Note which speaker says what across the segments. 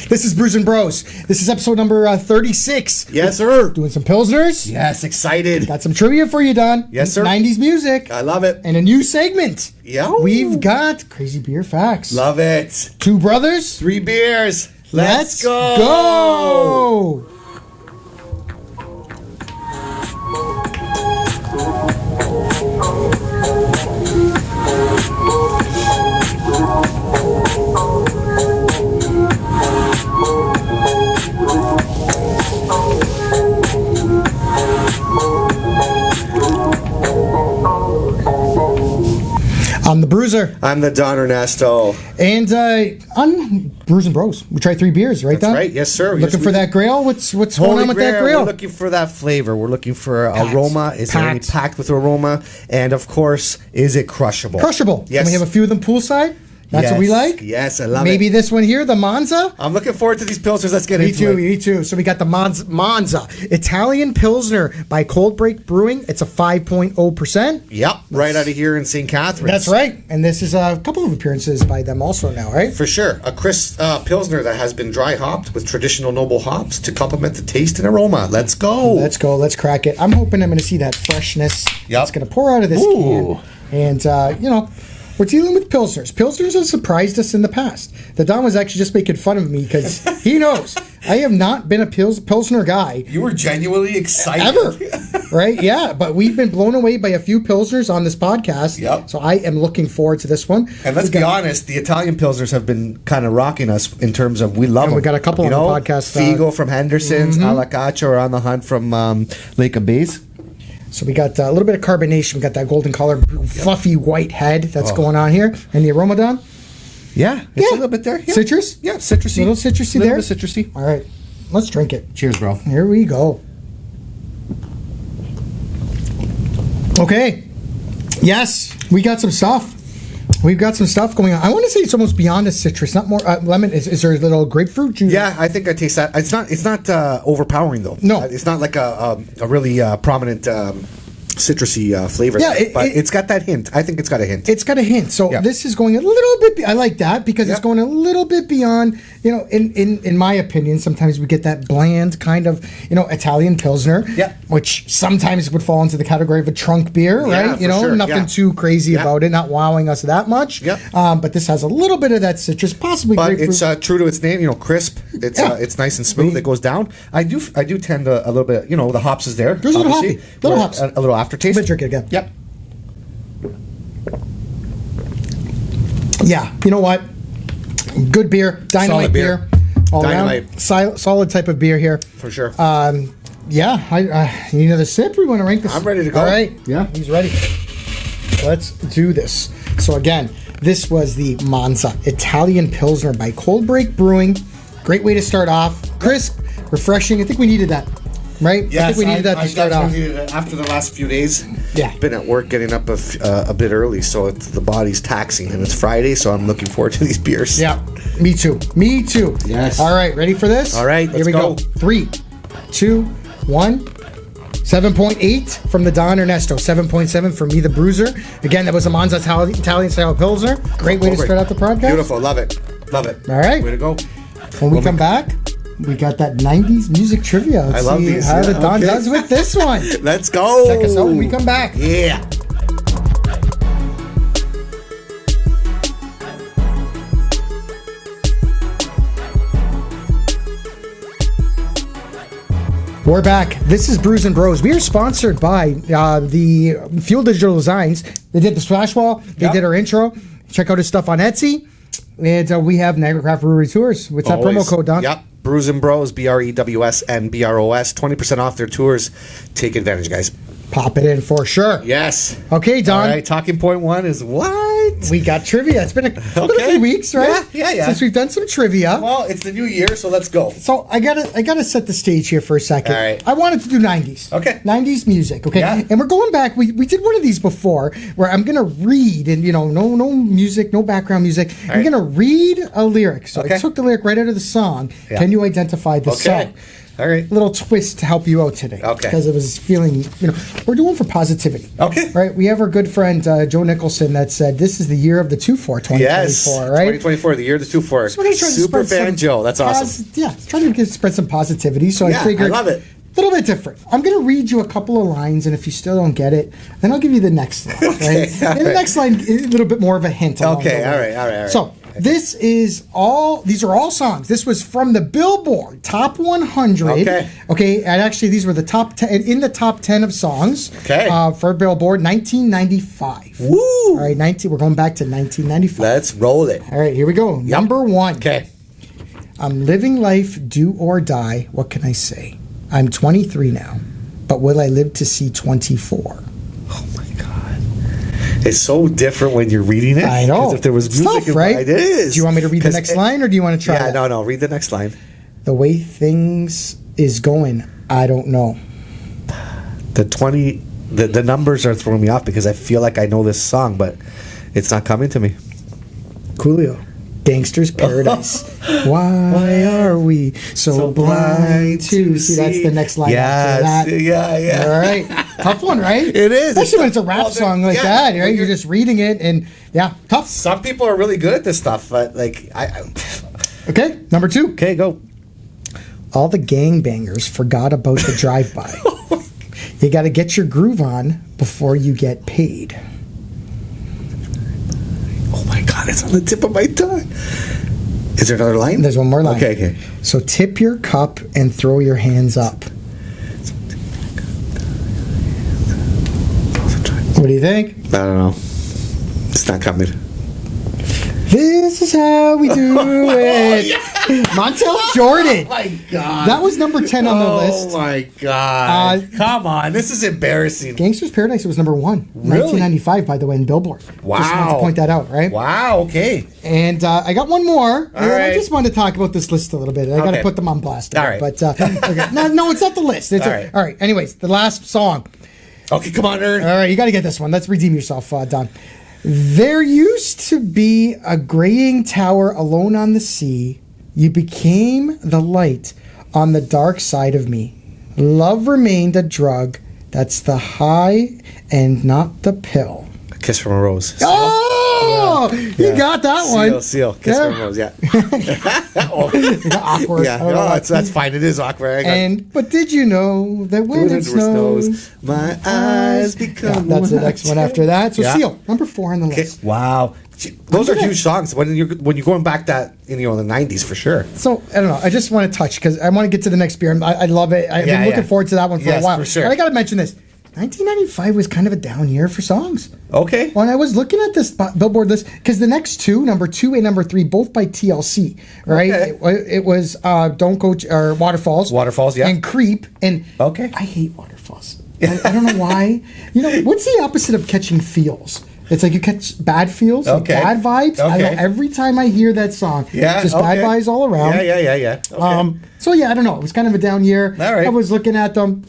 Speaker 1: This is Brews N Bros. This is episode number 36.
Speaker 2: Yes, sir.
Speaker 1: Doing some Pilsners.
Speaker 2: Yes, excited.
Speaker 1: Got some trivia for you, Don.
Speaker 2: Yes, sir.
Speaker 1: 90s music.
Speaker 2: I love it.
Speaker 1: And a new segment.
Speaker 2: Yeah.
Speaker 1: We've got Crazy Beer Facts.
Speaker 2: Love it.
Speaker 1: Two brothers.
Speaker 2: 3 beers.
Speaker 1: Let's
Speaker 2: go.
Speaker 1: go. I'm the Bruiser.
Speaker 2: I'm the Don Ernesto.
Speaker 1: And on Brews N Bros, we try 3 beers, right, Don?
Speaker 2: That's right. Yes, sir.
Speaker 1: Looking for that grail? What's going on with that grail?
Speaker 2: We're looking for that flavor. We're looking for
Speaker 1: Packed.
Speaker 2: aroma. Is it really packed with aroma? And, of course, is it crushable?
Speaker 1: Crushable.
Speaker 2: Yes.
Speaker 1: And we have a few of them poolside. That's what we like.
Speaker 2: Yes, I love
Speaker 1: Maybe
Speaker 2: it.
Speaker 1: this one here, the Monza.
Speaker 2: I'm looking forward to these Pilsners. Let's get into it.
Speaker 1: Me too. So we got the Monza Italian Pilsner by Cold Break Brewing. It's a 5.0%.
Speaker 2: Yep, right out of here in St. Catharines.
Speaker 1: That's right. And this is a couple of appearances by them also now, right?
Speaker 2: For sure. A crisp Pilsner that has been dry hopped with traditional noble hops to complement the taste and aroma. Let's go.
Speaker 1: Let's go. Let's crack it. I'm hoping I'm going to see that freshness.
Speaker 2: Yep.
Speaker 1: It's going to pour out of this can. And, we're dealing with Pilsners. Pilsners have surprised us in the past. The Don was actually just making fun of me because he knows I have not been a Pilsner guy.
Speaker 2: You were genuinely excited.
Speaker 1: Ever. Right? Yeah. But we've been blown away by a few Pilsners on this podcast.
Speaker 2: Yep.
Speaker 1: So I am looking forward to this one.
Speaker 2: And let's be honest, the Italian Pilsners have been kind of rocking us in terms of we love them.
Speaker 1: We got a couple on the podcast.
Speaker 2: Figo from Henderson's, Alacacho are on the hunt from Lake of Bays.
Speaker 1: So we got a little bit of carbonation. We got that golden color, fluffy white head that's going on here. And the aroma, Don?
Speaker 2: Yeah, it's a little bit there. Yeah.
Speaker 1: Citrus?
Speaker 2: Yeah, citrusy.
Speaker 1: A little citrusy there?
Speaker 2: A little bit citrusy.
Speaker 1: All right, let's drink it.
Speaker 2: Cheers, bro.
Speaker 1: Here we go. Okay. Yes, we got some stuff. We've got some stuff going on. I want to say it's almost beyond a citrus, not more lemon. Is there a little grapefruit juice?
Speaker 2: Yeah, I think I taste that. It's not overpowering though.
Speaker 1: No,
Speaker 2: it's not like a really prominent citrusy flavor.
Speaker 1: Yeah,
Speaker 2: but it's got that hint. I think it's got a hint.
Speaker 1: It's got a hint. So this is going a little bit. I like that because it's going a little bit beyond. In my opinion, sometimes we get that bland kind of Italian Pilsner.
Speaker 2: Yeah.
Speaker 1: Which sometimes would fall into the category of a trunk beer, right?
Speaker 2: For sure.
Speaker 1: Nothing too crazy about it, not wowing us that much.
Speaker 2: Yeah.
Speaker 1: But this has a little bit of that citrus, possibly
Speaker 2: but
Speaker 1: grapefruit.
Speaker 2: it's true to its name. Crisp. It's nice and smooth. It goes down. I do tend to a little bit. The hops is there.
Speaker 1: There's a little hoppy. Little hops.
Speaker 2: A little aftertaste.
Speaker 1: Let me drink it again.
Speaker 2: Yep.
Speaker 1: Yeah. You know what? Good beer. Dynamite
Speaker 2: Solid beer.
Speaker 1: All
Speaker 2: Dynamite.
Speaker 1: around. Solid type of beer here.
Speaker 2: For sure.
Speaker 1: Yeah. You need another sip? We want to rank this?
Speaker 2: I'm ready to go.
Speaker 1: All right.
Speaker 2: Yeah.
Speaker 1: He's ready. Let's do this. So again, this was the Monza Italian Pilsner by Cold Break Brewing. Great way to start off. Crisp, refreshing. I think we needed that. Right?
Speaker 2: Yes,
Speaker 1: I think we needed that to start off.
Speaker 2: After the last few days,
Speaker 1: Yeah.
Speaker 2: been at work getting up a bit early, so the body's taxing, and it's Friday, so I'm looking forward to these beers.
Speaker 1: Yeah, me too.
Speaker 2: Yes.
Speaker 1: All right, ready for this?
Speaker 2: All right,
Speaker 1: here we
Speaker 2: let's
Speaker 1: go. 3, 2, 1. 7.8 from the Don Ernesto. 7.7 from me, the Bruiser. Again, that was a Monza Italian style Pilsner. Great way to start out the podcast.
Speaker 2: Beautiful, love it.
Speaker 1: All right.
Speaker 2: Way to go.
Speaker 1: When we come back, we got that 90s music trivia. Let's
Speaker 2: I love
Speaker 1: see
Speaker 2: these.
Speaker 1: how the Don does with this one.
Speaker 2: Let's go.
Speaker 1: Check us out when we come back.
Speaker 2: Yeah.
Speaker 1: We're back. This is Brews N Bros. We are sponsored by the Fuel Digital Designs. They did the splash wall. They did our intro. Check out his stuff on Etsy. And we have Niagara Craft Brewery Tours. What's that promo code, Don?
Speaker 2: Yep. Brews N Bros, BREWSNBROS, 20% off their tours. Take advantage, guys.
Speaker 1: Pop it in for sure.
Speaker 2: Yes.
Speaker 1: Okay, Don.
Speaker 2: All right, talking point 1 is what?
Speaker 1: We got trivia. It's been a few weeks, right?
Speaker 2: Yeah.
Speaker 1: Since we've done some trivia.
Speaker 2: Well, it's the new year, so let's go.
Speaker 1: So I gotta set the stage here for a second.
Speaker 2: All right.
Speaker 1: I wanted to do 90s.
Speaker 2: Okay.
Speaker 1: 90s music, okay?
Speaker 2: Yeah.
Speaker 1: And we're going back. We did one of these before where I'm gonna read and no music, no background music.
Speaker 2: All
Speaker 1: I'm
Speaker 2: right.
Speaker 1: gonna read a lyric. So I
Speaker 2: Okay.
Speaker 1: took the lyric right out of the song.
Speaker 2: Yeah.
Speaker 1: Can you identify the song?
Speaker 2: All right.
Speaker 1: little twist to help you out today.
Speaker 2: Okay.
Speaker 1: Because I was feeling, we're doing for positivity.
Speaker 2: Okay.
Speaker 1: Right? We have our good friend, Joe Nicholson, that said, this is the year of the 2-4, 2024,
Speaker 2: Yes.
Speaker 1: right?
Speaker 2: 2024, the year of the 2-4.
Speaker 1: So we're gonna try to
Speaker 2: Super
Speaker 1: spread
Speaker 2: fan
Speaker 1: some
Speaker 2: Joe. That's awesome.
Speaker 1: Trying to spread some positivity. So
Speaker 2: Yeah,
Speaker 1: I figured,
Speaker 2: I love it.
Speaker 1: A little bit different. I'm going to read you a couple of lines, and if you still don't get it, then I'll give you the next line.
Speaker 2: Okay,
Speaker 1: Right?
Speaker 2: all
Speaker 1: And the
Speaker 2: right.
Speaker 1: next line is a little bit more of a hint. along
Speaker 2: Okay,
Speaker 1: the
Speaker 2: all
Speaker 1: way.
Speaker 2: right.
Speaker 1: So these are all songs. This was from the Billboard Top 100.
Speaker 2: Okay.
Speaker 1: And actually, these were the top 10 in the top 10 of songs.
Speaker 2: Okay.
Speaker 1: For Billboard, 1995.
Speaker 2: Woo!
Speaker 1: All right, we're going back to 1995.
Speaker 2: Let's roll it.
Speaker 1: All right, here we go. Number 1.
Speaker 2: Okay.
Speaker 1: I'm living life, do or die. What can I say? I'm 23 now, but will I live to see 24?
Speaker 2: Oh my God. It's so different when you're reading it.
Speaker 1: I know.
Speaker 2: 'Cause if there was
Speaker 1: It's
Speaker 2: music
Speaker 1: tough, right?
Speaker 2: it is.
Speaker 1: Do you want me to read the next line, or do you want to try
Speaker 2: Yeah,
Speaker 1: that?
Speaker 2: no. Read the next line.
Speaker 1: The way things is going, I don't know.
Speaker 2: The numbers are throwing me off because I feel like I know this song, but it's not coming to me.
Speaker 1: Coolio. Gangster's Paradise. Why are we so blind to see? That's the next line after that.
Speaker 2: Yeah.
Speaker 1: All right. Tough one, right?
Speaker 2: It is.
Speaker 1: Especially when it's a rap
Speaker 2: Well,
Speaker 1: song like
Speaker 2: yeah,
Speaker 1: that,
Speaker 2: when
Speaker 1: right? You're just reading it, and tough.
Speaker 2: Some people are really good at this stuff, but
Speaker 1: Okay, number 2.
Speaker 2: Okay, go.
Speaker 1: All the gangbangers forgot about the drive-by. You got to get your groove on before you get paid.
Speaker 2: Oh my God, it's on the tip of my tongue. Is there another line?
Speaker 1: There's one more line.
Speaker 2: Okay.
Speaker 1: So tip your cup and throw your hands up. What do you think?
Speaker 2: I don't know. It's not coming.
Speaker 1: This is how we do it. Montel Jordan.
Speaker 2: Oh my God.
Speaker 1: That was number 10 on the list.
Speaker 2: Oh my God. Come on. This is embarrassing.
Speaker 1: Gangster's Paradise was number 1.
Speaker 2: Really?
Speaker 1: 1995, by the way, in Billboard.
Speaker 2: Wow.
Speaker 1: Just wanted to point that out, right?
Speaker 2: Wow, okay.
Speaker 1: And I got one more.
Speaker 2: All right.
Speaker 1: I just wanted to talk about this list a little bit. I got to
Speaker 2: Okay.
Speaker 1: put them on blast.
Speaker 2: All right.
Speaker 1: But okay. No, it's not the list. It's
Speaker 2: All right.
Speaker 1: all right. Anyways, the last song.
Speaker 2: Okay, come on, Ern.
Speaker 1: All right, you got to get this one. Let's redeem yourself, Don. There used to be a graying tower alone on the sea. You became the light on the dark side of me. Love remained a drug. That's the high and not the pill.
Speaker 2: A kiss from a rose.
Speaker 1: Oh, you got that one.
Speaker 2: Seal. Kiss from a rose, yeah.
Speaker 1: Awkward.
Speaker 2: Yeah,
Speaker 1: I don't know.
Speaker 2: that's fine. It is awkward.
Speaker 1: But did you know that when it snows,
Speaker 2: my eyes become.
Speaker 1: that's the next one after that. So
Speaker 2: Yeah.
Speaker 1: Seal, number 4 on the list.
Speaker 2: Wow, those are huge songs. When you're going back that in the '90s for sure.
Speaker 1: So I don't know. I just want to touch because I want to get to the next beer. I love it. I've been looking forward to that one for a while.
Speaker 2: for sure.
Speaker 1: But I got to mention this. 1995 was kind of a down year for songs.
Speaker 2: Okay.
Speaker 1: When I was looking at this Billboard list, because the next two, number 2 and number 3, both by TLC, right?
Speaker 2: Okay.
Speaker 1: It was Don't Go or Waterfalls.
Speaker 2: Waterfalls, yeah.
Speaker 1: And Creep. And
Speaker 2: Okay.
Speaker 1: I hate Waterfalls. I don't know why. What's the opposite of catching feels? It's like you catch bad feels, like
Speaker 2: Okay.
Speaker 1: bad vibes. I
Speaker 2: Okay.
Speaker 1: know every time I hear that song,
Speaker 2: Yeah.
Speaker 1: just bad vibes all around.
Speaker 2: Yeah. Okay.
Speaker 1: So yeah, I don't know. It was kind of a down year.
Speaker 2: All right.
Speaker 1: I was looking at them,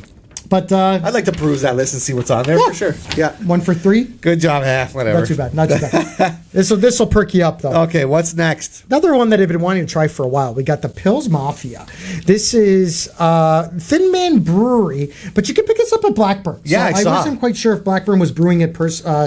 Speaker 1: but
Speaker 2: I'd like to peruse that list and see what's on there for sure. Yeah.
Speaker 1: 1 for 3.
Speaker 2: Good job, whatever.
Speaker 1: Not too bad. Not too bad. This will perk you up though.
Speaker 2: Okay, what's next?
Speaker 1: Another one that I've been wanting to try for a while. We got the Pils Mafia. This is Thin Man Brewery, but you can pick this up at Blackburn.
Speaker 2: Yeah, I
Speaker 1: I
Speaker 2: saw.
Speaker 1: wasn't quite sure if Blackburn was brewing it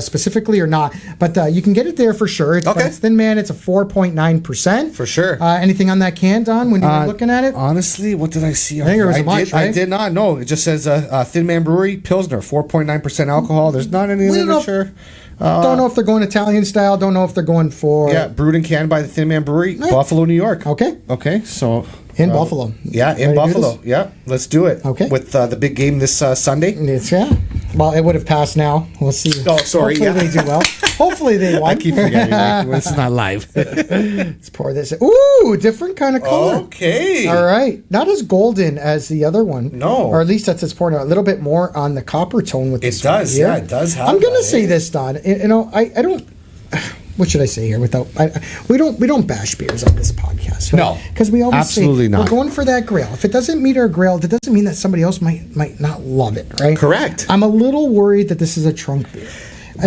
Speaker 1: specifically or not, but you can get it there for sure. But
Speaker 2: Okay.
Speaker 1: it's Thin Man. It's a 4.9%.
Speaker 2: For sure.
Speaker 1: Anything on that can, Don, when you were looking at it?
Speaker 2: Honestly, what did I see?
Speaker 1: I think there was a bunch,
Speaker 2: I
Speaker 1: right?
Speaker 2: did not know. It just says Thin Man Brewery, Pilsner, 4.9% alcohol. There's not any
Speaker 1: We don't know-
Speaker 2: literature.
Speaker 1: Don't know if they're going Italian style. Don't know if they're going for...
Speaker 2: Yeah, brewed and canned by the Thin Man Brewery, Buffalo, New York.
Speaker 1: Okay.
Speaker 2: Okay, so...
Speaker 1: In Buffalo.
Speaker 2: Yeah,
Speaker 1: Ready to
Speaker 2: in
Speaker 1: do
Speaker 2: Buffalo.
Speaker 1: this?
Speaker 2: Yeah, let's do it.
Speaker 1: Okay.
Speaker 2: With the big game this Sunday.
Speaker 1: Yeah. Well, it would have passed now. We'll see.
Speaker 2: Oh, sorry,
Speaker 1: Hopefully
Speaker 2: yeah.
Speaker 1: they do well. Hopefully they won.
Speaker 2: I keep forgetting. This is not live.
Speaker 1: Let's pour this. Ooh, different kind of color.
Speaker 2: Okay.
Speaker 1: All right. Not as golden as the other one.
Speaker 2: No.
Speaker 1: Or at least that's its pouring out. A little bit more on the copper tone with this one
Speaker 2: does,
Speaker 1: here.
Speaker 2: yeah, it does have
Speaker 1: I'm going to
Speaker 2: that,
Speaker 1: say
Speaker 2: eh?
Speaker 1: this, Don. I don't... What should I say here? We don't bash beers on this podcast. Right?
Speaker 2: No,
Speaker 1: because we always
Speaker 2: absolutely
Speaker 1: say
Speaker 2: not.
Speaker 1: we're going for that grail. If it doesn't meet our grail, that doesn't mean that somebody else might not love it, right?
Speaker 2: Correct.
Speaker 1: I'm a little worried that this is a trunk beer.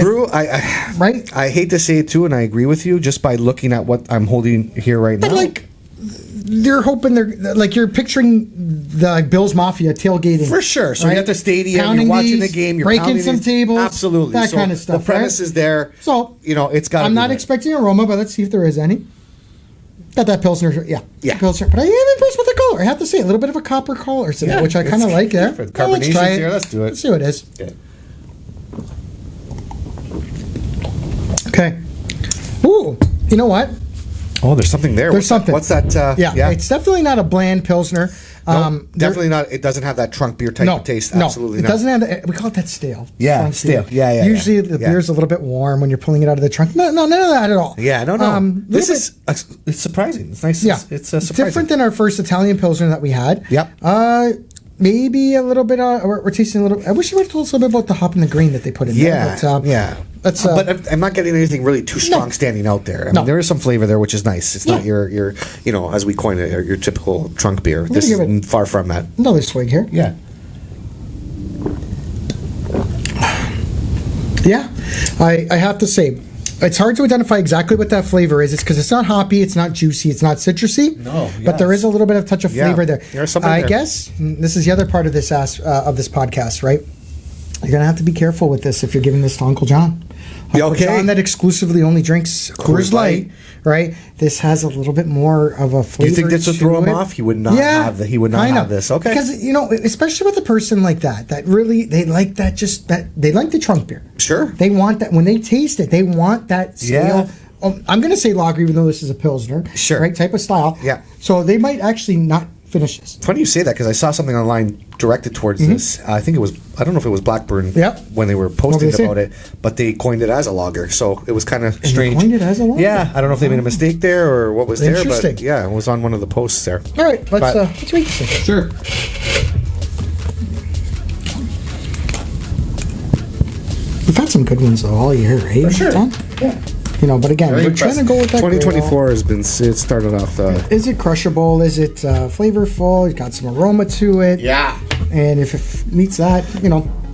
Speaker 2: Brew,
Speaker 1: Right?
Speaker 2: I hate to say it too, and I agree with you, just by looking at what I'm holding here right now.
Speaker 1: But like they're hoping they're like you're picturing the Bills Mafia tailgating
Speaker 2: For sure. So
Speaker 1: right?
Speaker 2: you're at the stadium,
Speaker 1: Pounding
Speaker 2: you're watching
Speaker 1: these,
Speaker 2: the game, you're
Speaker 1: breaking
Speaker 2: pounding
Speaker 1: some
Speaker 2: these-
Speaker 1: tables,
Speaker 2: Absolutely.
Speaker 1: that
Speaker 2: So
Speaker 1: kind of stuff.
Speaker 2: The premise
Speaker 1: right?
Speaker 2: is there.
Speaker 1: So
Speaker 2: it's got.
Speaker 1: I'm not expecting aroma, but let's see if there is any. Got that Pilsner, yeah, Pilsner. But I am impressed with the color. I have to say, a little bit of a copper color, to that, which I kind of like there.
Speaker 2: For the
Speaker 1: Well, let's try it.
Speaker 2: carbonations here, let's do it.
Speaker 1: Let's see what it is.
Speaker 2: Okay.
Speaker 1: Okay. Ooh, you know what?
Speaker 2: Oh, there's something there.
Speaker 1: There's something.
Speaker 2: What's that?
Speaker 1: Yeah, it's definitely not a bland Pilsner.
Speaker 2: Definitely not. It doesn't have that trunk beer type of taste. Absolutely
Speaker 1: it
Speaker 2: not.
Speaker 1: doesn't have that. We call it that stale.
Speaker 2: Yeah,
Speaker 1: Trunk
Speaker 2: stale.
Speaker 1: beer.
Speaker 2: Yeah.
Speaker 1: Usually the beer's a little bit warm when you're pulling it out of the trunk. No, none of that at all.
Speaker 2: Yeah, no. This
Speaker 1: little
Speaker 2: is it's surprising. It's nice.
Speaker 1: Yeah,
Speaker 2: It's surprising.
Speaker 1: different than our first Italian Pilsner that we had.
Speaker 2: Yep.
Speaker 1: Maybe a little bit. We're tasting a little. I wish you would have told us a little bit about the hop and the grain that they put in there. But,
Speaker 2: yeah.
Speaker 1: That's,
Speaker 2: but I'm not getting anything really too strong standing out there. I mean, there is some flavor there, which is nice. It's not your as we coin it, your typical trunk beer. This is far from that.
Speaker 1: Another swig here.
Speaker 2: Yeah.
Speaker 1: Yeah, I have to say, it's hard to identify exactly what that flavor is. It's because it's not hoppy, it's not juicy, it's not citrusy.
Speaker 2: No,
Speaker 1: but there is a little bit of touch of flavor there.
Speaker 2: There's something
Speaker 1: I
Speaker 2: there.
Speaker 1: guess this is the other part of this podcast, right? You're gonna have to be careful with this if you're giving this to Uncle John. Uncle John that exclusively only drinks Coors Light, right? This has a little bit more of a flavor.
Speaker 2: You think this would throw him off? He would not have He would not have this. Okay.
Speaker 1: Because especially with a person like that really they like that they like the trunk beer.
Speaker 2: Sure.
Speaker 1: They want that when they taste it. They want that stale. I'm going to say lager, even though this is a Pilsner.
Speaker 2: Sure.
Speaker 1: Right, type of style.
Speaker 2: Yeah.
Speaker 1: So they might actually not finish this.
Speaker 2: Funny you say that because I saw something online directed towards this. I think it was, I don't know if it was Blackburn when they were posting about it, but they coined it as a lager. So it was kind of strange.
Speaker 1: They coined it as a lager?
Speaker 2: Yeah. I don't know if they made a mistake there or what was there,
Speaker 1: Interesting.
Speaker 2: but yeah, it was on one of the posts there.
Speaker 1: All right, let's read this thing.
Speaker 2: Sure.
Speaker 1: We've had some good ones though all year, right?
Speaker 2: For sure.
Speaker 1: Tom?
Speaker 2: Yeah.
Speaker 1: But again, we're trying to go with that.
Speaker 2: 2024 has been, it started off.
Speaker 1: Is it crushable? Is it flavorful? It's got some aroma to it.
Speaker 2: Yeah.
Speaker 1: And if it meets that,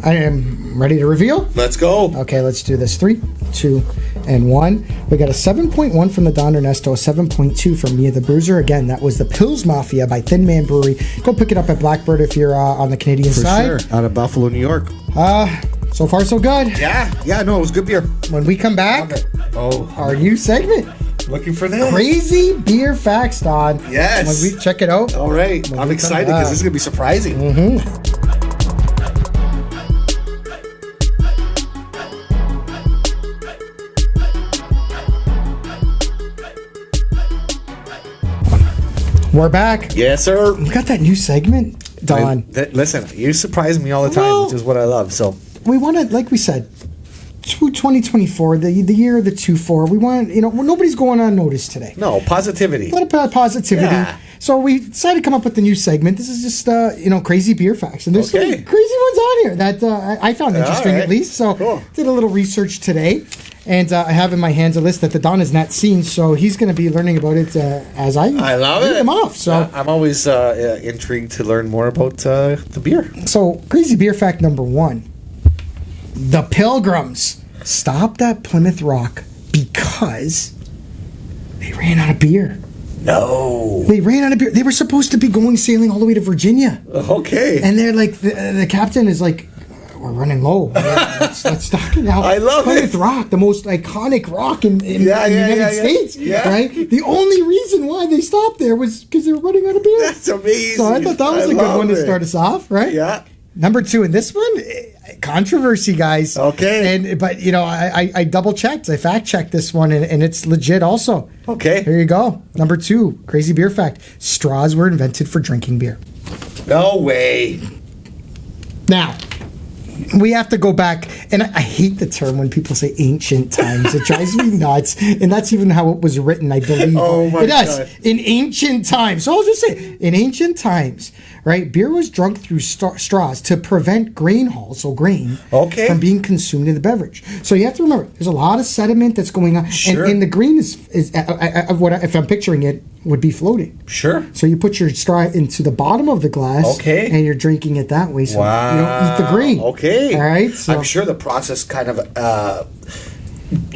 Speaker 1: I am ready to reveal.
Speaker 2: Let's go.
Speaker 1: Okay, let's do this. 3, 2, and 1. We got a 7.1 from the Don Ernesto, a 7.2 from Mia the Bruiser. Again, that was the Pils Mafia by Thin Man Brewery. Go pick it up at Blackbird if you're on the Canadian side.
Speaker 2: For sure. Out of Buffalo, New York.
Speaker 1: So far, so good.
Speaker 2: Yeah, no, it was good beer.
Speaker 1: When we come back, our new segment.
Speaker 2: Looking for this.
Speaker 1: Crazy beer facts, Don.
Speaker 2: Yes.
Speaker 1: When we check it out.
Speaker 2: All right. I'm excited because this is going to be surprising.
Speaker 1: We're back.
Speaker 2: Yes, sir.
Speaker 1: We got that new segment, Don.
Speaker 2: Listen, you surprise me all the time, which is what I love. So
Speaker 1: we want to, like we said, 2024, the year of the 2-4. We want, nobody's going unnoticed today.
Speaker 2: No, positivity.
Speaker 1: A little positivity.
Speaker 2: Yeah.
Speaker 1: So we decided to come up with a new segment. This is just, crazy beer facts. And there's some crazy ones on here that I found interesting, at least. So did a little research today. And I have in my hands a list that the Don has not seen, so he's going to be learning about it as I
Speaker 2: love
Speaker 1: read
Speaker 2: it.
Speaker 1: them off. So
Speaker 2: I'm always intrigued to learn more about the beer.
Speaker 1: So crazy beer fact number 1. The Pilgrims stopped at Plymouth Rock because they ran out of beer.
Speaker 2: No.
Speaker 1: They ran out of beer. They were supposed to be going sailing all the way to Virginia.
Speaker 2: Okay.
Speaker 1: And they're like, the captain is like, we're running low. Let's stock it now.
Speaker 2: I love
Speaker 1: Plymouth
Speaker 2: it.
Speaker 1: Rock, the most iconic rock in the United States.
Speaker 2: Yeah.
Speaker 1: Right? The only reason why they stopped there was because they were running out of beer.
Speaker 2: That's amazing.
Speaker 1: So I thought that was a good one to start us off, right?
Speaker 2: Yeah.
Speaker 1: Number 2 in this one, controversy, guys.
Speaker 2: Okay.
Speaker 1: But I double checked. I fact checked this one, and it's legit also.
Speaker 2: Okay.
Speaker 1: Here you go. Number 2, crazy beer fact: straws were invented for drinking beer.
Speaker 2: No way.
Speaker 1: Now, we have to go back, and I hate the term when people say ancient times. It drives me nuts, and that's even how it was written, I believe.
Speaker 2: Oh my
Speaker 1: it does.
Speaker 2: God.
Speaker 1: In ancient times. So I'll just say, in ancient times, right, beer was drunk through straws to prevent grain hull, so grain, from being consumed in the beverage. So you have to remember, there's a lot of sediment that's going on, and the grain is what if I'm picturing it, would be floating.
Speaker 2: Sure.
Speaker 1: So you put your straw into the bottom of the glass, and you're drinking it that way, so you don't eat the grain.
Speaker 2: Okay.
Speaker 1: All right. So
Speaker 2: I'm sure the process kind of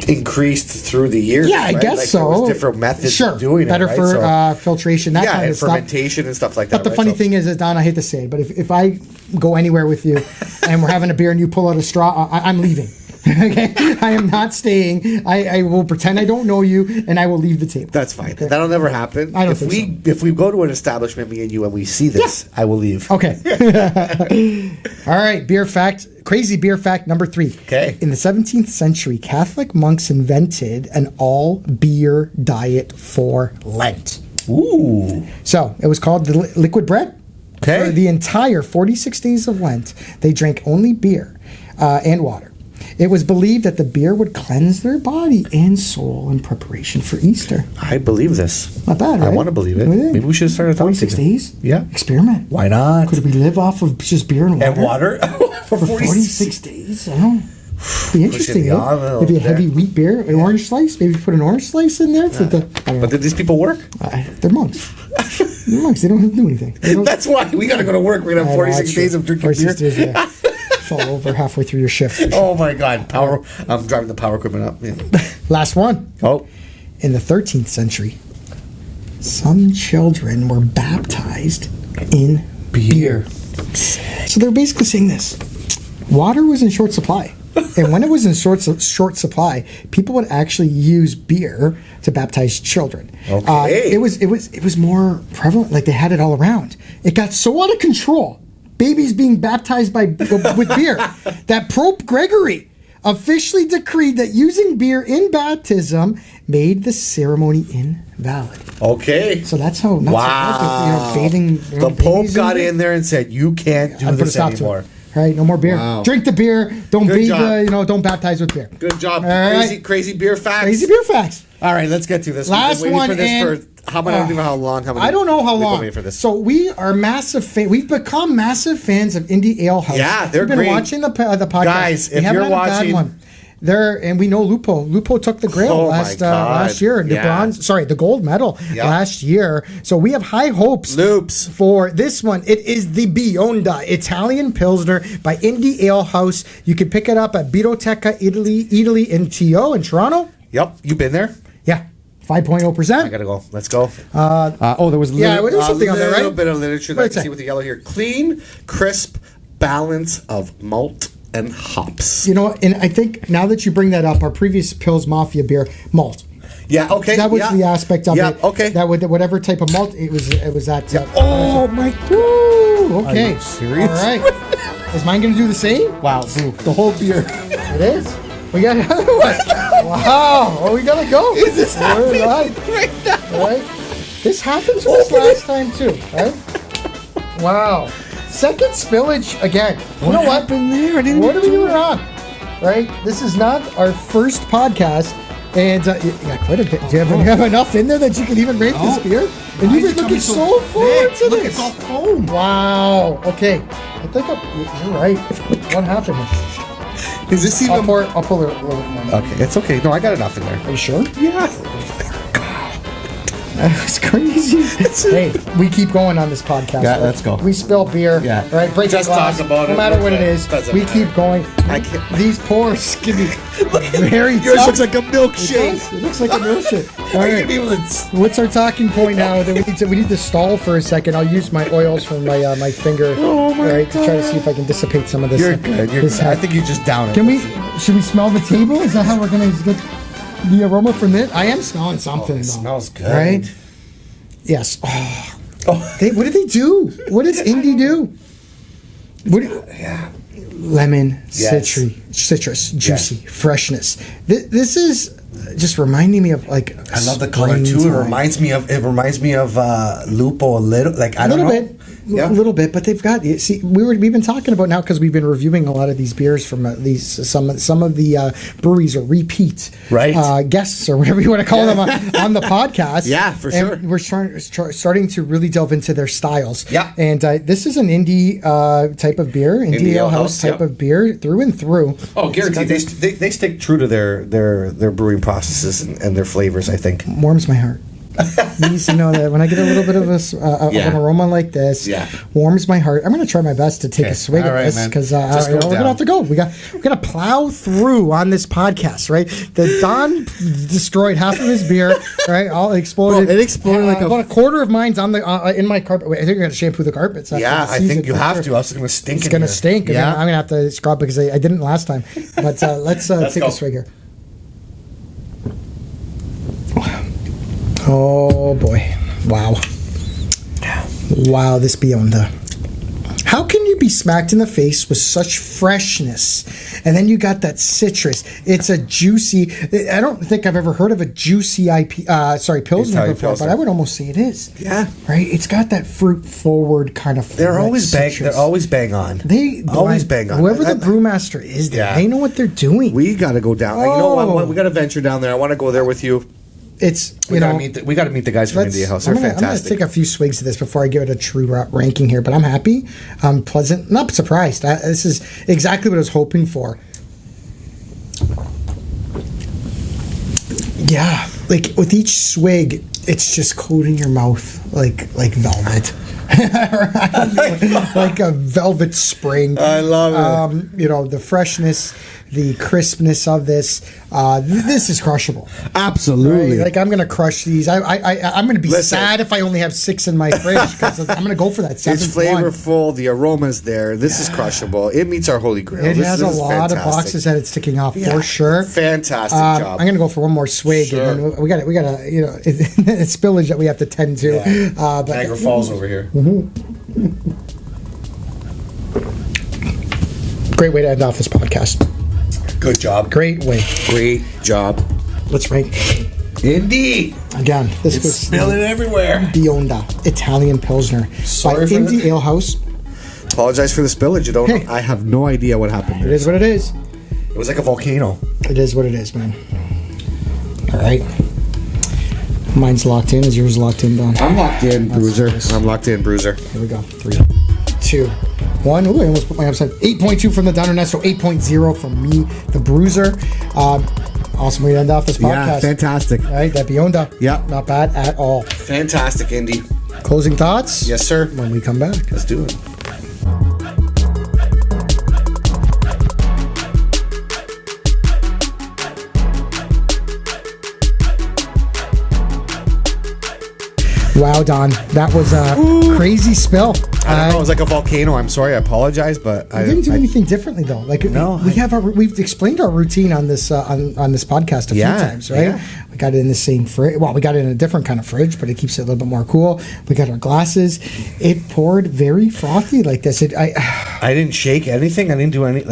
Speaker 2: increased through the years.
Speaker 1: Yeah, I
Speaker 2: right?
Speaker 1: guess
Speaker 2: like,
Speaker 1: so.
Speaker 2: There was different methods of doing
Speaker 1: better
Speaker 2: it.
Speaker 1: for
Speaker 2: Right?
Speaker 1: filtration, that kind
Speaker 2: and
Speaker 1: of stuff.
Speaker 2: fermentation and stuff like that.
Speaker 1: But the funny thing is, Don, I hate to say it, but if I go anywhere with you and we're having a beer and you pull out a straw, I'm leaving. Okay, I am not staying. I will pretend I don't know you, and I will leave the table.
Speaker 2: That's fine.
Speaker 1: Okay.
Speaker 2: That'll never happen.
Speaker 1: I don't
Speaker 2: if
Speaker 1: think
Speaker 2: we if we go to an establishment, me and you, and we see this, I will leave.
Speaker 1: Okay. All right. Beer fact. Crazy beer fact number 3.
Speaker 2: Okay.
Speaker 1: In the 17th century, Catholic monks invented an all beer diet for Lent.
Speaker 2: Ooh.
Speaker 1: So it was called the liquid bread.
Speaker 2: Okay.
Speaker 1: For the entire 46 days of Lent, they drank only beer and water. It was believed that the beer would cleanse their body and soul in preparation for Easter.
Speaker 2: I believe this.
Speaker 1: Not bad, right?
Speaker 2: I want to believe it.
Speaker 1: What do you think?
Speaker 2: Maybe we should start a
Speaker 1: 46 days?
Speaker 2: Yeah.
Speaker 1: Experiment.
Speaker 2: Why not?
Speaker 1: Could we live off of just beer and water?
Speaker 2: And water
Speaker 1: For 46 days? I don't know. Be interesting.
Speaker 2: the
Speaker 1: Eh?
Speaker 2: oven
Speaker 1: Maybe a
Speaker 2: there.
Speaker 1: heavy wheat beer, an orange slice. Maybe put an orange slice in there for the. I don't know.
Speaker 2: But did these people work?
Speaker 1: They're monks. They're monks. They don't have to do anything. They don't,
Speaker 2: That's why we got to go to work. We're gonna have 46 days of drinking
Speaker 1: 46
Speaker 2: beer.
Speaker 1: days, yeah. Fall over halfway through your shift.
Speaker 2: Oh my God! Power. I'm driving the power equipment up. Yeah.
Speaker 1: Last one.
Speaker 2: Oh.
Speaker 1: In the 13th century, some children were baptized in beer. So they're basically saying this: water was in short supply. And when it was in short supply, people would actually use beer to baptize children.
Speaker 2: Okay.
Speaker 1: It was more prevalent. Like they had it all around. It got so out of control, babies being baptized with beer, that Pope Gregory officially decreed that using beer in baptism made the ceremony invalid.
Speaker 2: Okay.
Speaker 1: So that's how.
Speaker 2: Wow.
Speaker 1: Bathing.
Speaker 2: The Pope got in there and said, "You can't do this anymore."
Speaker 1: Right, no more beer.
Speaker 2: Wow.
Speaker 1: Drink the beer. Don't
Speaker 2: Good job.
Speaker 1: don't baptize with beer.
Speaker 2: Good job.
Speaker 1: All right.
Speaker 2: Crazy beer facts.
Speaker 1: Crazy beer facts.
Speaker 2: All right, let's get to this.
Speaker 1: Last
Speaker 2: We've been
Speaker 1: one,
Speaker 2: waiting for this
Speaker 1: and
Speaker 2: for how many? I don't even know how long.
Speaker 1: I don't know how
Speaker 2: we've been
Speaker 1: long.
Speaker 2: waiting for this.
Speaker 1: So we are massive fans. We've become massive fans of Indie Ale House.
Speaker 2: Yeah, they're
Speaker 1: We've been
Speaker 2: great.
Speaker 1: watching the podcast.
Speaker 2: Guys,
Speaker 1: We
Speaker 2: if
Speaker 1: haven't
Speaker 2: you're
Speaker 1: had a bad
Speaker 2: watching-
Speaker 1: one. And we know Lupo. Lupo took the grail
Speaker 2: Oh my
Speaker 1: last
Speaker 2: God.
Speaker 1: year,
Speaker 2: Yeah.
Speaker 1: the gold medal
Speaker 2: Yeah.
Speaker 1: last year. So we have high hopes
Speaker 2: Loops.
Speaker 1: for this one. It is the Bionda Italian Pilsner by Indie Ale House. You can pick it up at Birroteca, Eataly in TO in Toronto.
Speaker 2: Yep, you been there?
Speaker 1: Yeah, 5.0%.
Speaker 2: I gotta go. Let's go. There was
Speaker 1: there's something on there, right?
Speaker 2: A little bit of literature that I
Speaker 1: What's
Speaker 2: can
Speaker 1: that?
Speaker 2: see with the yellow here. Clean, crisp balance of malt and hops.
Speaker 1: You know, and I think now that you bring that up, our previous Pils Mafia beer, malt.
Speaker 2: Yeah. Okay.
Speaker 1: That was
Speaker 2: yeah.
Speaker 1: the aspect of
Speaker 2: Yeah,
Speaker 1: it.
Speaker 2: okay.
Speaker 1: That with whatever type of malt it was that.
Speaker 2: Oh my God.
Speaker 1: Woo, okay.
Speaker 2: Are you serious?
Speaker 1: All right. Is mine going to do the same?
Speaker 2: Wow. The whole beer.
Speaker 1: It is. We got another one. Wow. Oh, we got to go.
Speaker 2: Is this happening
Speaker 1: right
Speaker 2: now?
Speaker 1: All right. This happened to us last time too, right? Wow. Second spillage again. You know what?
Speaker 2: happened there? I didn't
Speaker 1: What are we
Speaker 2: do
Speaker 1: doing
Speaker 2: it.
Speaker 1: wrong? Right? This is not our first podcast. And yeah, quite a bit. Do you have enough in there that you can even rate this beer? And you've been looking so forward to
Speaker 2: Look,
Speaker 1: this.
Speaker 2: it's all foam.
Speaker 1: Wow. Okay. I think you're right. What happened?
Speaker 2: Is this even?
Speaker 1: I'll pour a little bit more.
Speaker 2: Okay, it's okay. No, I got enough in there.
Speaker 1: Are you sure?
Speaker 2: Yeah.
Speaker 1: That's crazy. Hey, we keep going on this podcast.
Speaker 2: Yeah,
Speaker 1: right?
Speaker 2: let's go.
Speaker 1: We spill beer.
Speaker 2: Yeah.
Speaker 1: Right. Break
Speaker 2: Just
Speaker 1: a glass.
Speaker 2: talk about
Speaker 1: no
Speaker 2: it.
Speaker 1: matter what it is,
Speaker 2: Doesn't
Speaker 1: we
Speaker 2: matter.
Speaker 1: keep going.
Speaker 2: I can't-
Speaker 1: These pours can be very
Speaker 2: Yours
Speaker 1: tough.
Speaker 2: looks like a
Speaker 1: It
Speaker 2: milkshake.
Speaker 1: does. It looks like a milkshake. All
Speaker 2: I
Speaker 1: right.
Speaker 2: can even.
Speaker 1: What's our talking point now? That we need to stall for a second. I'll use my oils from my finger,
Speaker 2: Oh my
Speaker 1: right, to try to see if I can dissipate some of this.
Speaker 2: You're good. You're
Speaker 1: this
Speaker 2: good. I think you just down it.
Speaker 1: Can we? Should we smell the table? Is that how we're gonna get the aroma from it? I am smelling something.
Speaker 2: it
Speaker 1: though.
Speaker 2: smells good.
Speaker 1: right? Yes. Oh. What do they do? What does Indie do?
Speaker 2: Yeah.
Speaker 1: Lemon,
Speaker 2: Yes.
Speaker 1: citrus, juicy, freshness. This is just reminding me of like.
Speaker 2: I love the color too.
Speaker 1: springtime.
Speaker 2: It reminds me of Lupo a little. Like I
Speaker 1: A
Speaker 2: don't
Speaker 1: little
Speaker 2: know.
Speaker 1: bit,
Speaker 2: Yeah.
Speaker 1: a little bit, but they've got. See, we've been talking about now because we've been reviewing a lot of these beers from some of the breweries or repeat guests or whatever you want to call them on the podcast.
Speaker 2: Yeah, for
Speaker 1: And
Speaker 2: sure.
Speaker 1: we're starting to really delve into their styles.
Speaker 2: Yeah.
Speaker 1: and this is an indie type of beer, indie ale house type of beer through and through.
Speaker 2: Oh, guaranteed. They stick true to their brewing processes and their flavors. I think.
Speaker 1: Warms my heart. needs to know that when I get a little bit of an aroma like this, warms my heart. I'm going to try my best to take a swig of this because we're going to have to go. We're going to plow through on this podcast, right? The Don destroyed half of his beer, right? All exploded.
Speaker 3: Well, it exploded like
Speaker 1: about a quarter of mine's on the in my carpet. Wait, I think you're going to shampoo the carpets.
Speaker 2: I think you have to. Else it's going to stink.
Speaker 1: It's going to stink. Yeah. I'm going to have to scrub because I didn't last time. But let's take a swig here. Oh boy. Wow. Wow, this Bionda. How can you be smacked in the face with such freshness? And then you got that citrus. It's a juicy, I don't think I've ever heard of a juicy Pilsner before, but I would almost say it is.
Speaker 2: Yeah.
Speaker 1: Right? It's got that fruit forward kind of
Speaker 2: They're always bang on.
Speaker 1: They always bang on. Whoever the brewmaster is there, they know what they're doing.
Speaker 2: We got to go down. You know what? We got to venture down there. I want to go there with you.
Speaker 1: We got
Speaker 2: to meet the guys from India House. They're fantastic.
Speaker 1: I'm going to take a few swigs of this before I give it a true ranking here, but I'm happy. I'm pleasant, not surprised. This is exactly what I was hoping for. Yeah, like with each swig, it's just coating your mouth like velvet. Like a velvet spring.
Speaker 2: I love it.
Speaker 1: The freshness, the crispness of this. This is crushable.
Speaker 3: Absolutely.
Speaker 1: Right? Like I'm gonna crush these. I'm gonna be sad if I only have 6 in my fridge because I'm gonna go for that 7th.
Speaker 2: It's flavorful. The aroma's there. This is crushable. It meets our holy grail.
Speaker 1: It has a lot of boxes that it's ticking off for sure.
Speaker 2: Fantastic job.
Speaker 1: I'm gonna go for one more swig, and then we got it's spillage that we have to tend to.
Speaker 2: Yeah. Niagara Falls over here.
Speaker 1: Great way to end off this podcast.
Speaker 2: Good job.
Speaker 1: Great way.
Speaker 2: Great job.
Speaker 1: Let's rank.
Speaker 2: Indeed.
Speaker 1: Again, this was
Speaker 2: spilling everywhere.
Speaker 1: Bionda Italian Pilsner by Indie Ale House.
Speaker 2: Apologize for the spillage.
Speaker 3: I have no idea what happened there.
Speaker 1: It is what it is.
Speaker 2: It was like a volcano.
Speaker 1: It is what it is, man. All right. Mine's locked in. Is yours locked in, Don?
Speaker 3: I'm locked in, Bruiser.
Speaker 2: I'm locked in, Bruiser.
Speaker 1: Here we go. 3, 2, 1. Ooh, I almost put my upside. 8.2 from the Don Ernesto. 8.0 from me, the Bruiser. Awesome way to end off this podcast.
Speaker 3: Yeah, fantastic.
Speaker 1: All right, that Bionda.
Speaker 3: Yeah.
Speaker 1: Not bad at all.
Speaker 2: Fantastic, Indy.
Speaker 1: Closing thoughts?
Speaker 2: Yes, sir.
Speaker 1: When we come back.
Speaker 2: Let's do it.
Speaker 1: Wow, Don, that was a crazy spill.
Speaker 2: I don't know. It was like a volcano. I'm sorry. I apologize, but
Speaker 1: I didn't do anything differently though. Like we've explained our routine on this on this podcast a few times, right? Yeah. We got it in the same fridge. Well, we got it in a different kind of fridge, but it keeps it a little bit more cool. We got our glasses. It poured very frothy like this. I
Speaker 2: didn't shake anything. I didn't do any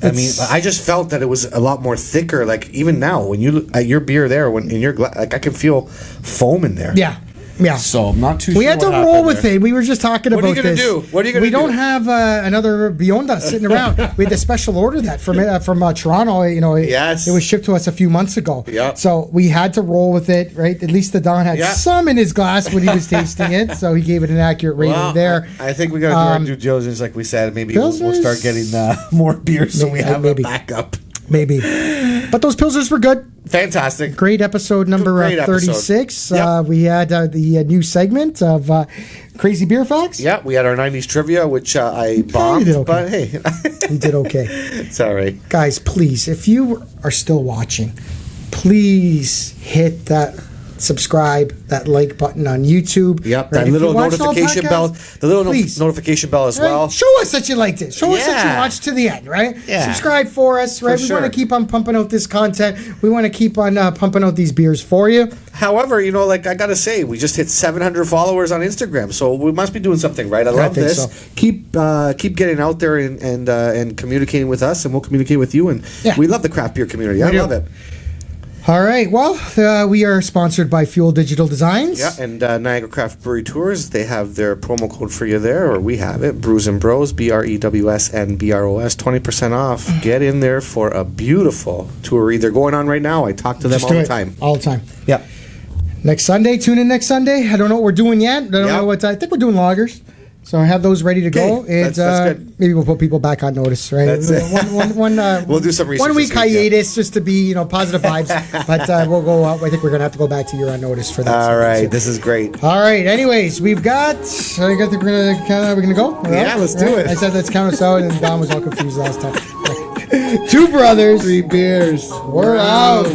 Speaker 2: I just felt that it was a lot more thicker. Like even now, when you look at your beer there, when in your glass, like I can feel foam in there.
Speaker 1: Yeah. Yeah.
Speaker 3: So I'm not too sure.
Speaker 1: We had to roll with it. We were just talking about this.
Speaker 2: What are you going to do? What are you going to do?
Speaker 1: We don't have another Bionda sitting around. We had to special order that from Toronto.
Speaker 2: Yes.
Speaker 1: It was shipped to us a few months ago.
Speaker 2: Yeah.
Speaker 1: So we had to roll with it, right? At least the Don had some in his glass when he was tasting it, so he gave it an accurate rating there.
Speaker 2: I think we got to do our due diligence, like we said. Maybe we'll start getting more beer so we have a backup.
Speaker 1: Maybe. But those Pilsners were good.
Speaker 2: Fantastic.
Speaker 1: Great episode number 36.
Speaker 2: Yep.
Speaker 1: We had the new segment of Crazy Beer Facts.
Speaker 2: Yeah, we had our 90s trivia, which I bombed. But hey.
Speaker 1: You did okay.
Speaker 2: It's all right.
Speaker 1: Guys, please, if you are still watching, please hit that subscribe, that like button on YouTube.
Speaker 2: Yep, that little notification bell. The little notification bell as well.
Speaker 1: Show us that you liked it. Show us that you watched to the end, right?
Speaker 2: Yeah.
Speaker 1: Subscribe for us, right? We want to keep on pumping out this content. We want to keep on pumping out these beers for you.
Speaker 2: However, I got to say, we just hit 700 followers on Instagram, so we must be doing something right. I love this. So. Keep getting out there and communicating with us, and we'll communicate with you. And we love the craft beer community. I love it.
Speaker 1: All right. Well, we are sponsored by Fuel Digital Designs.
Speaker 2: Yeah, and Niagara Craft Brewery Tours. They have their promo code for you there, or we have it. Brews N Bros, BREWS BROS, 20% off. Get in there for a beautiful tour. They're going on right now. I talk to them all the time.
Speaker 1: All the time.
Speaker 2: Yeah.
Speaker 1: Next Sunday. Tune in next Sunday. I don't know what we're doing yet. I don't know what. I think we're doing lagers. So I have those ready to go.
Speaker 2: Okay,
Speaker 1: And
Speaker 2: that's good.
Speaker 1: maybe we'll put people back on notice, right?
Speaker 2: That's it. We'll do some research
Speaker 1: 1 week
Speaker 2: this week, yeah.
Speaker 1: hiatus just to be, positive vibes. But we'll go out. I think we're going to have to go back to year on notice for that.
Speaker 2: All right,
Speaker 1: So-
Speaker 2: this is great.
Speaker 1: All right. Anyways, we're gonna go.
Speaker 2: Yeah, let's do it.
Speaker 1: I said let's count us out, and Don was all confused last time. 2 brothers.
Speaker 3: 3 beers.
Speaker 1: We're out.